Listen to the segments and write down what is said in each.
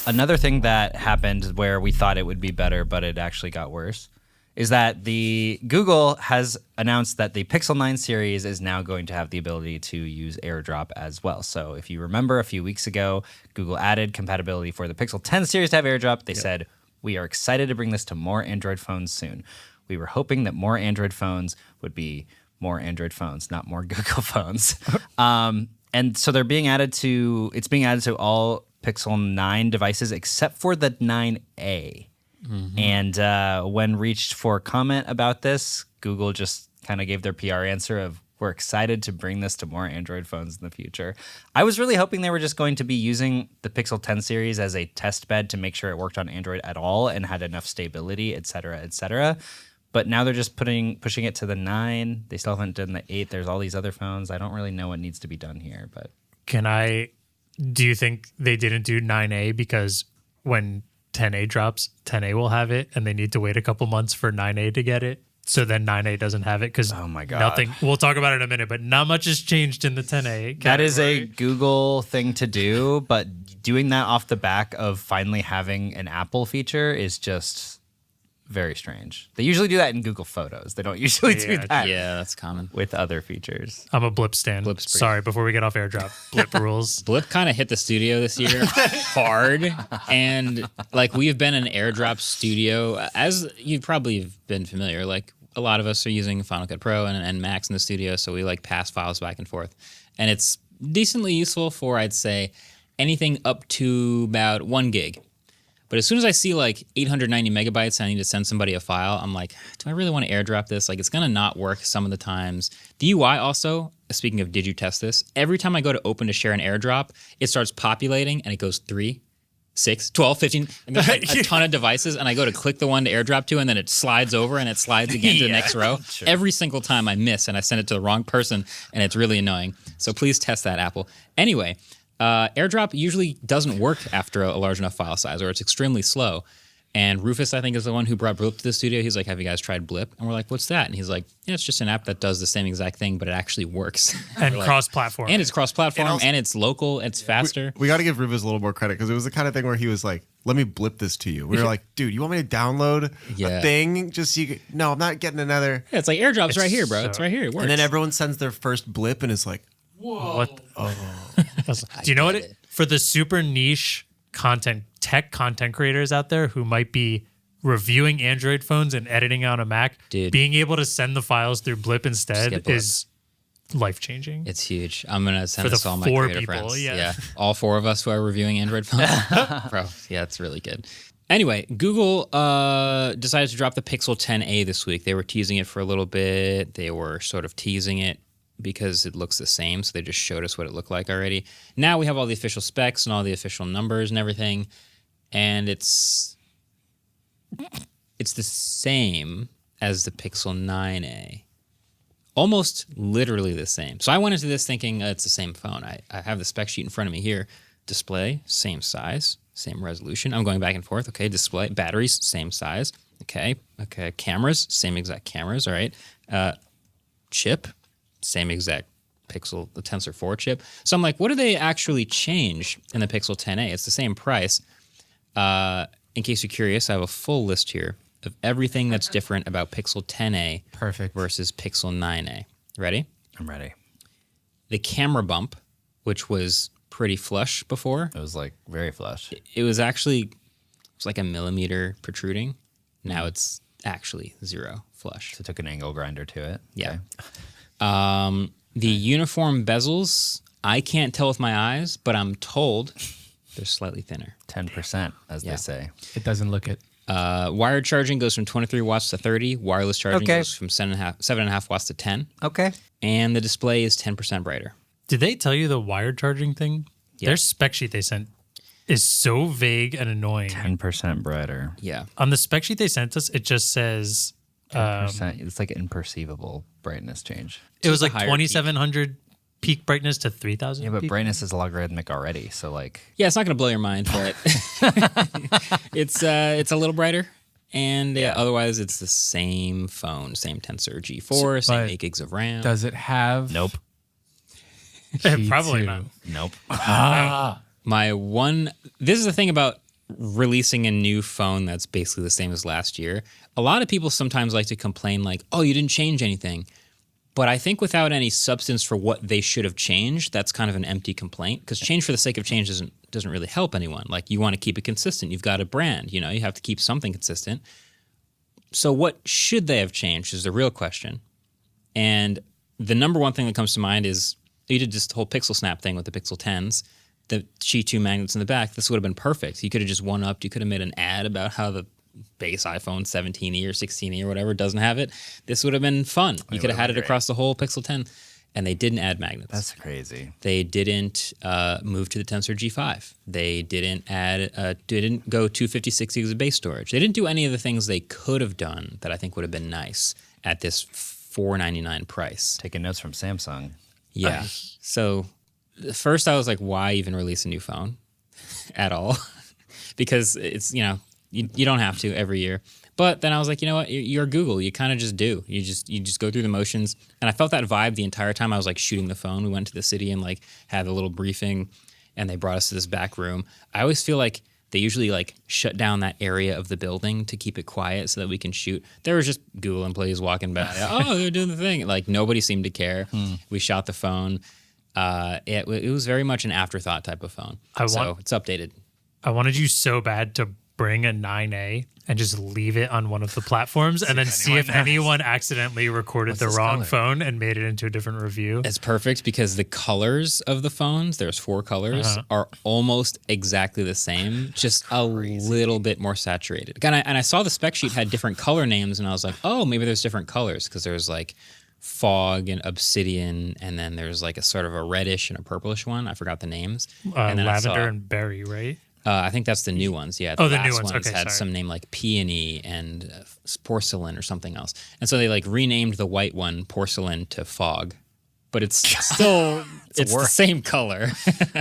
another thing that happened where we thought it would be better, but it actually got worse, is that the Google has announced that the Pixel 9 series is now going to have the ability to use AirDrop as well. So if you remember a few weeks ago, Google added compatibility for the Pixel 10 series to have AirDrop. They said, we are excited to bring this to more Android phones soon. We were hoping that more Android phones would be more Android phones, not more Google phones. And so it's being added to all Pixel 9 devices except for the 9A. Mm-hmm. And when reached for comment about this, Google just kind of gave their PR answer of, we're excited to bring this to more Android phones in the future. I was really hoping they were just going to be using the Pixel 10 series as a test bed to make sure it worked on Android at all and had enough stability, et cetera, et cetera. But now they're just pushing it to the 9. They still haven't done the 8. There's all these other phones. I don't really know what needs to be done here. But do you think they didn't do 9A because when 10A drops, 10A will have it, and they need to wait a couple months for 9A to get it? So then 9A doesn't have it because oh my God. Nothing. We'll talk about it in a minute, but not much has changed in the 10A category. That is a Google thing to do, but doing that off the back of finally having an Apple feature is just very strange. They usually do that in Google Photos. They don't usually do that. Yeah, that's common. With other features. I'm a Blip stan. Sorry, before we get off AirDrop. Blip rules. Blip kind of hit the studio this year hard. And like we've been an AirDrop studio, as you probably have been familiar, like a lot of us are using Final Cut Pro and Max in the studio, so we like pass files back and forth. And it's decently useful for, I'd say, anything up to about 1 gig. But as soon as I see like 890 megabytes and I need to send somebody a file, I'm like, do I really want to AirDrop this? Like, it's going to not work some of the times. The UI also, speaking of did you test this, every time I go to open to share an AirDrop, it starts populating and it goes 3, 6, 12, 15, and there's like a ton of devices, and I go to click the one to AirDrop to, and then it slides over and it slides again to the next row. Sure. Every single time I miss and I send it to the wrong person, and it's really annoying. So please test that, Apple. Anyway, AirDrop usually doesn't work after a large enough file size, or it's extremely slow. And Rufus, I think, is the one who brought Blip to the studio. He's like, have you guys tried Blip? And we're like, what's that? And he's like, yeah, it's just an app that does the same exact thing, but it actually works. And cross-platform. And it's cross-platform, and it's local, it's faster. We got to give Rufus a little more credit, because it was the kind of thing where he was like, let me blip this to you. We were like, dude, you want me to download a thing just so you could... No, I'm not getting another... Yeah, it's like AirDrop's right here, bro. It's right here. It works. And then everyone sends their first blip, and it's like, whoa. What? Do you know what? For the super niche tech content creators out there who might be reviewing Android phones and editing on a Mac, being able to send the files through Blip instead is life-changing. It's huge. I'm going to send this to all my creator friends. Yeah. All 4 of us who are reviewing Android phones. Bro, yeah, it's really good. Anyway, Google decided to drop the Pixel 10a this week. They were teasing it for a little bit. They were sort of teasing it because it looks the same, so they just showed us what it looked like already. Now we have all the official specs and all the official numbers and everything, and it's the same as the Pixel 9a. Almost literally the same. So I went into this thinking it's the same phone. I have the spec sheet in front of me here. Display, same size, same resolution. I'm going back and forth. Okay, display, batteries, same size. Okay, cameras, same exact cameras, all right. Chip, same exact Pixel, the Tensor 4 chip. So I'm like, what do they actually change in the Pixel 10a? It's the same price. In case you're curious, I have a full list here of everything that's different about Pixel 10a versus Pixel 9a. Ready? I'm ready. The camera bump, which was pretty flush before. It was like very flush. It was like a millimeter protruding. Now it's actually 0 flush. So it took an angle grinder to it. Yeah. Okay. The uniform bezels, I can't tell with my eyes, but I'm told they're slightly thinner. 10%, as they say. It doesn't look it. Wired charging goes from 23 watts to 30. Wireless charging goes from 7.5 watts to 10. Okay. And the display is 10% brighter. Did they tell you the wired charging thing? Yeah. Their spec sheet they sent is so vague and annoying. 10% brighter. Yeah. On the spec sheet they sent us, it just says... 10%. It's like an imperceivable brightness change. It was like 2,700 peak brightness to 3,000. Yeah, but brightness is logarithmic already, so like... Yeah, it's not going to blow your mind, but it's a little brighter. And otherwise, it's the same phone, same Tensor G4, same 8 gigs of RAM. Does it have... Nope. Probably not. Nope. This is the thing about releasing a new phone that's basically the same as last year, a lot of people sometimes like to complain like, oh, you didn't change anything. But I think without any substance for what they should have changed, that's kind of an empty complaint, because change for the sake of change doesn't really help anyone. Like, you want to keep it consistent. You've got a brand, you have to keep something consistent. So what should they have changed is the real question. And the number one thing that comes to mind is you did this whole Pixel Snap thing with the Pixel 10s, the Qi2 magnets in the back. This would have been perfect. You could have just one-upped. You could have made an ad about how the base iPhone 17e or 16e or whatever doesn't have it. This would have been fun. You could have had it across the whole Pixel 10, and they didn't add magnets. That's crazy. They didn't move to the Tensor G5. They didn't didn't go 256 gigs of base storage. They didn't do any of the things they could have done that I think would have been nice at this $499 price. Taking notes from Samsung. Yeah. So first I was like, why even release a new phone at all? Because it's, you don't have to every year. But then I was like, you know what? You're Google. You kind of just do. You just go through the motions. And I felt that vibe the entire time I was like shooting the phone. We went to the city and like had a little briefing, and they brought us to this back room. I always feel like they usually like shut down that area of the building to keep it quiet so that we can shoot. There was just Google employees walking by. Oh, they're doing the thing. Like, nobody seemed to care. We shot the phone. It was very much an afterthought type of phone. So it's updated. I wanted you so bad to bring a 9A and just leave it on one of the platforms and then see if anyone accidentally recorded the wrong phone and made it into a different review. It's perfect because the colors of the phones, there's 4 colors, are almost exactly the same, just a little bit more saturated. And I saw the spec sheet had different color names, and I was like, oh, maybe there's different colors, because there's like fog and obsidian, and then there's like a sort of a reddish and a purplish one. I forgot the names. And then Lavender and berry, right? I think that's the new ones. Yeah. The new ones. Okay, had some name like peony and porcelain or something else. And so they like renamed the white one porcelain to fog, but it's still it's the same color.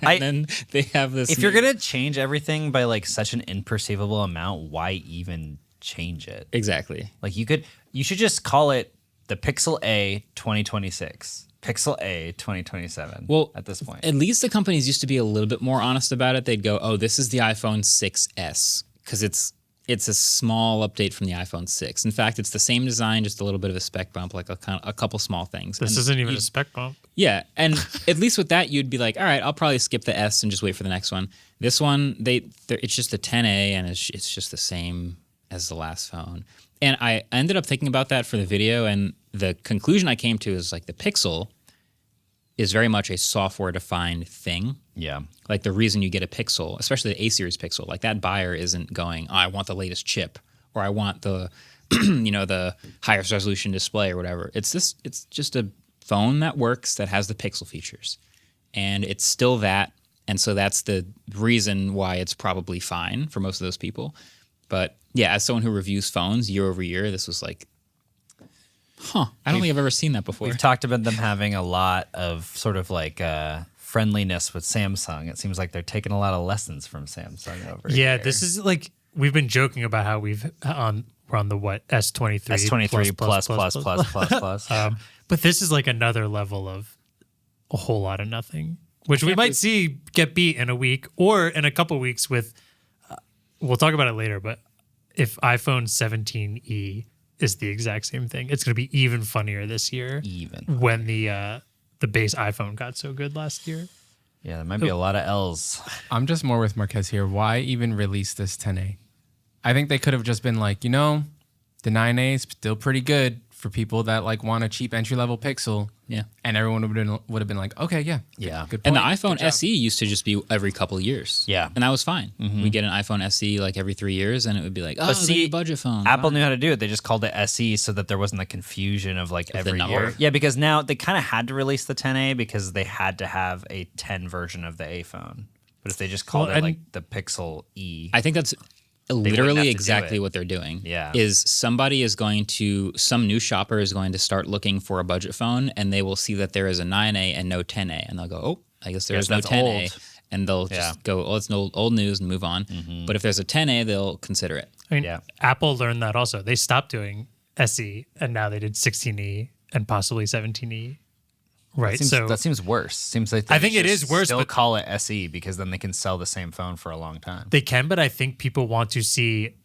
And then they have this. If you're gonna change everything by like such an imperceivable amount, why even change it? Exactly. Like you should just call it the Pixel A 2026. Pixel A 2027. Well, at this point, at least the companies used to be a little bit more honest about it. They'd go, "Oh, this is the iPhone 6s," because it's a small update from the iPhone 6. In fact, it's the same design, just a little bit of a spec bump, like a couple small things. This isn't even a spec bump. Yeah, and at least with that, you'd be like, "All right, I'll probably skip the S and just wait for the next one." This one, it's just a 10A, and it's just the same as the last phone. And I ended up thinking about that for the video, and the conclusion I came to is like the Pixel is very much a software-defined thing. Yeah. Like the reason you get a Pixel, especially the A-series Pixel, like that buyer isn't going, oh, I want the latest chip, or I want the, the highest resolution display or whatever. It's just a phone that works, that has the Pixel features. And it's still that. And so that's the reason why it's probably fine for most of those people. But yeah, as someone who reviews phones year over year, this was like, I don't think I've ever seen that before. We've talked about them having a lot of sort of like friendliness with Samsung. It seems like they're taking a lot of lessons from Samsung over here. Yeah, this is like, we've been joking about how we're on the S23. S23 plus. But this is like another level of a whole lot of nothing, which we might see get beat in a week or in a couple weeks with, we'll talk about it later, but if iPhone 17e is the exact same thing, it's going to be even funnier this year. When the base iPhone got so good last year. Yeah, there might be a lot of L's. I'm just more with Marques here. Why even release this 10A? I think they could have just been like, the 9A is still pretty good for people that like want a cheap entry level Pixel. Yeah. And everyone would have been like, okay, yeah. Yeah. Good point. And the iPhone SE used to just be every couple of years. Yeah. And that was fine. We get an iPhone SE like every 3 years, and it would be like, the budget phone. Apple knew how to do it. They just called it SE so that there wasn't the confusion of like every year. Yeah, because now they kind of had to release the 10A because they had to have a 10 version of the A phone. But if they just called it like the Pixel E, I think that's literally exactly what they're doing. Yeah. Is some new shopper is going to start looking for a budget phone, and they will see that there is a 9A and no 10A, and they'll go, oh, I guess there's no 10A. Old. And they'll just go, oh, it's old news, and move on. But if there's a 10A, they'll consider it. I mean, Apple learned that also. They stopped doing SE, and now they did 16E and possibly 17E. right? That seems worse. Seems like I think it is worse, Still but call it SE because then they can sell the same phone for a long time. they can, but I think people want to see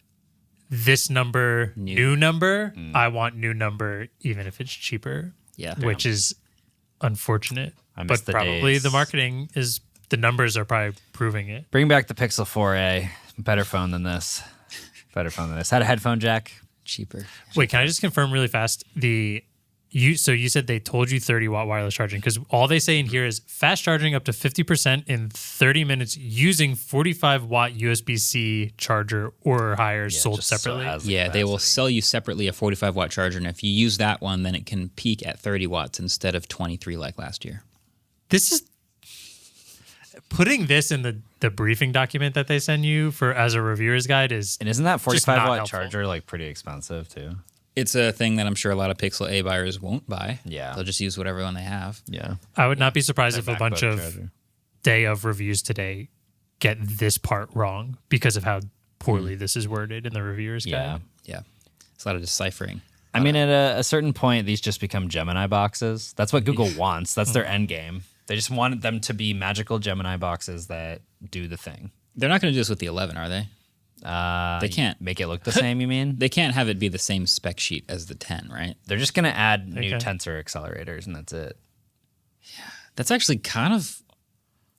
this number, new number. I want new number, even if it's cheaper. Yeah. Which is unfortunate. I miss But the probably days. the marketing is, the numbers are probably proving it. Bring back the Pixel 4a. Better phone than this. Better phone than this. Had a headphone jack. Cheaper. Wait, can I just confirm really fast? So you said they told you 30-watt wireless charging, because all they say in here is fast charging up to 50% in 30 minutes using 45-watt USB-C charger or higher, sold just so separately. it has the Yeah, they will capacity. sell you separately a 45-watt charger, and if you use that one, then it can peak at 30 watts instead of 23 like last year. This is putting this in the briefing document that they send you for as a reviewer's guide is And isn't that just not 45-watt helpful. charger like pretty expensive too? It's a thing that I'm sure a lot of Pixel A buyers won't buy. Yeah. They'll just use whatever one they have. Yeah. I would not be surprised if a MacBook bunch of charger. day of reviews today get this part wrong because of how poorly this is worded in the reviewer's Yeah. guide. Yeah. It's a lot of deciphering. I mean, at a certain point, these just become Gemini boxes. That's what Google wants. That's their end game. They just wanted them to be magical Gemini boxes that do the thing. They're not going to do this with the 11, are they? They can't. Make it look the same, you mean? They can't have it be the same spec sheet as the 10, right? They're just going to add new Okay. tensor accelerators, and that's it. That's actually kind of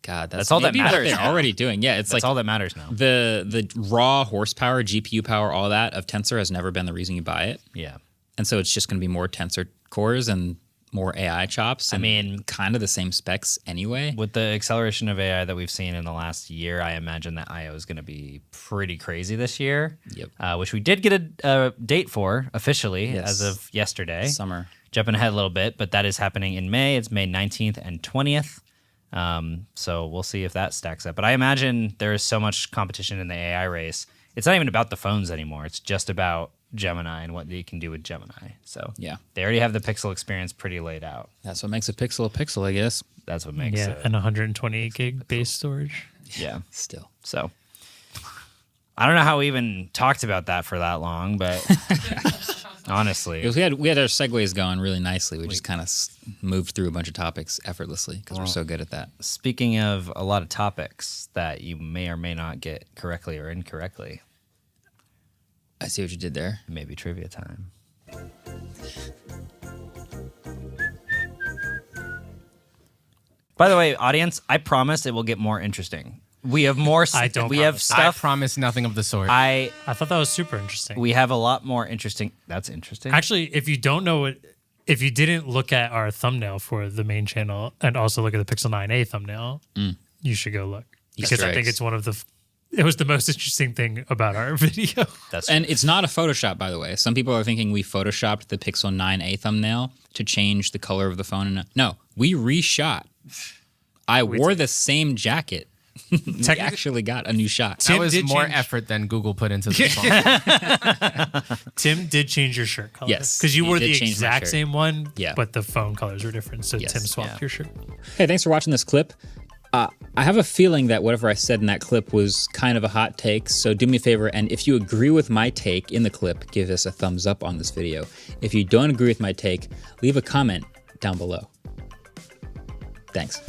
God. That's all that maybe what matters they're now. already doing. Yeah, it's That's like all that matters now. the raw horsepower, GPU power, all that of Tensor has never been the reason you buy it, Yeah. and so it's just going to be more Tensor cores and more AI chops. And mean- kind of the same specs anyway. With the acceleration of AI that we've seen in the last year, I imagine that I/O is going to be pretty crazy this year. Yep. Which we did get a date for officially Yes. as of yesterday. Summer. Jumping ahead a little bit, but that is happening in May. It's May 19th and 20th. So we'll see if that stacks up. But I imagine there is so much competition in the AI race. It's not even about the phones anymore. It's just about Gemini and what they can do with Gemini. So Yeah. they already have the Pixel experience pretty laid out. That's what makes a pixel, I guess. That's what makes Yeah, it. and 128 gig base storage. Yeah. Still. So I don't know how we even talked about that for that long, but honestly, Because we had our segues going really nicely. We just kind of moved through a bunch of topics effortlessly because we're so good at that. speaking of a lot of topics that you may or may not get correctly or incorrectly, I see what you did there. maybe trivia time. By the way, audience, I promise it will get more interesting. We have more. I don't We have promise. I stuff. promise nothing of the sort. I thought that was super interesting. We have a lot more interesting. That's interesting. Actually, if you don't know what, if you didn't look at our thumbnail for the main channel and also look at the Pixel 9a thumbnail, you should go look. Because I think eggs. it's one of the, it was the most interesting thing about our video. That's And it's not a Photoshop, by the way. Some people are thinking we Photoshopped the Pixel 9a thumbnail to change the color of the phone. No, we reshot. I wore the same jacket. We actually got a new shot. that Tim was did more change- effort than Google put into the phone. Tim did change your shirt color. Yes, Because you he wore did the change my exact shirt. same one, Yeah. but the phone colors were different. So Yes. Tim swapped Yeah. your shirt. Hey, thanks for watching this clip. I have a feeling that whatever I said in that clip was kind of a hot take, so do me a favor, and if you agree with my take in the clip, give us a thumbs up on this video. If you don't agree with my take, leave a comment down below. Thanks.